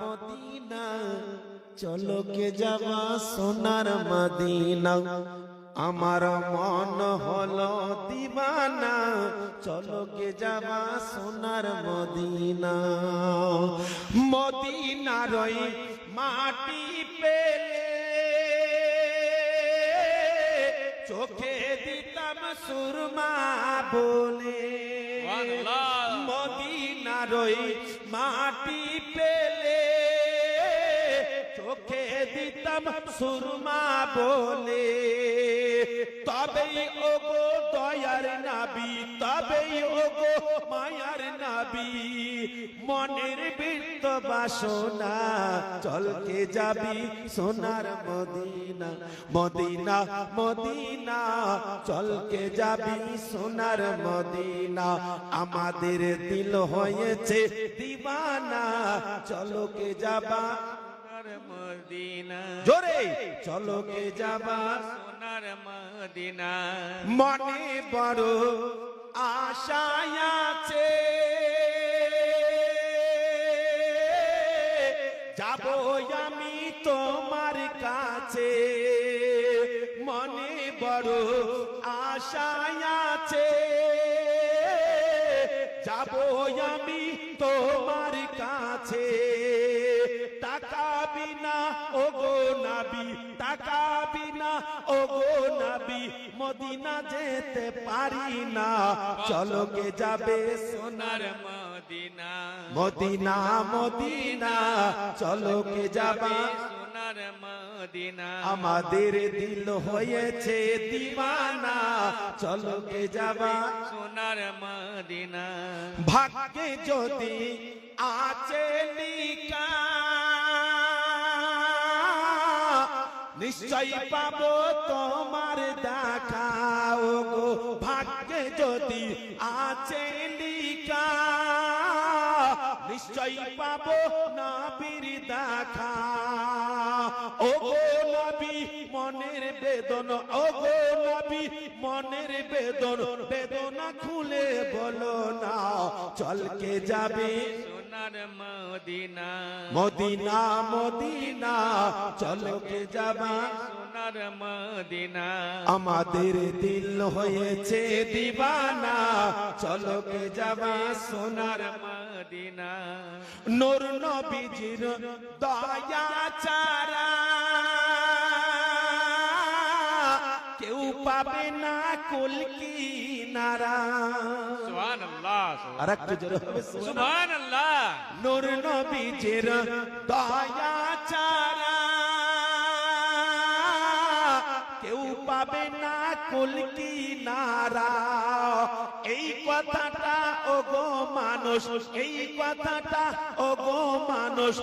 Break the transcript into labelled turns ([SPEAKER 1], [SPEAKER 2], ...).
[SPEAKER 1] Medina চলো কে যাবা সোনার মদিনা আমার মন হলো দিবানা চলো কে যাবা সোনার মদিনা মদিনার ওই মাটি পেলে চোখে দিতাম সুরমা বলে মদিনার ওই মাটি পেলে চোখে দিতাম সুরমা বলে তবেই ওগো দয়ার নবী তবেই ওগো মায়ার নবী মনের বৃত্ত বাসনা চলকে যাবি সোনার মদিনা মদিনা মদিনা চলকে যাবি সোনার মদিনা আমাদের দিল হয়েছে দিবানা চলকে যাবা
[SPEAKER 2] মদিনা
[SPEAKER 1] জোরে চলো কে যাবা
[SPEAKER 2] সোনার মদিনা
[SPEAKER 1] মনে বড় আশা আছে যাব আমি তোমার কাছে মনে বড় আশা আছে যাব আমি তোমার কাছে টাকা বিনা ওগো নবী টাকা বিনা ওগো নবী মদিনা যেতে পারি না চলো কে যাবে
[SPEAKER 2] সোনার মদিনা
[SPEAKER 1] মদিনা মদিনা চলো কে যাবে
[SPEAKER 2] সোনার মদিনা
[SPEAKER 1] আমাদের দিল হয়েছে দিবানা চলো কে যাবা
[SPEAKER 2] সোনার মদিনা
[SPEAKER 1] ভাগ্যে যদি আছে লিখা নিশ্চয় পাবো তোমার দেখা ওগো ভাগ্যে যদি আছে লিখা নিশ্চয় পাবো নবীর দেখা ওগো নবী মনের বেদন ওগো নবী মনের বেদন বেদনা খুলে বলো না চলকে যাবে
[SPEAKER 2] সোনার মদিনা
[SPEAKER 1] মদিনা মদিনা চলো কে যাবা
[SPEAKER 2] সোনার মদিনা
[SPEAKER 1] আমাদের দিল হয়েছে দিবানা চলো কে যাবা সোনার
[SPEAKER 2] মদিনা
[SPEAKER 1] নূর নবীজির দয়া ছাড়া কেউ পাবে না কুল কিনারা
[SPEAKER 2] সুবহানাল্লাহ
[SPEAKER 1] আর একটু জোরে হবে
[SPEAKER 2] সুবহানাল্লাহ
[SPEAKER 1] নূর নবীজির দয়া ছাড়া কেউ পাবে না কুল কিনারা এই কথাটা ওগো মানুষ এই কথাটা ওগো মানুষ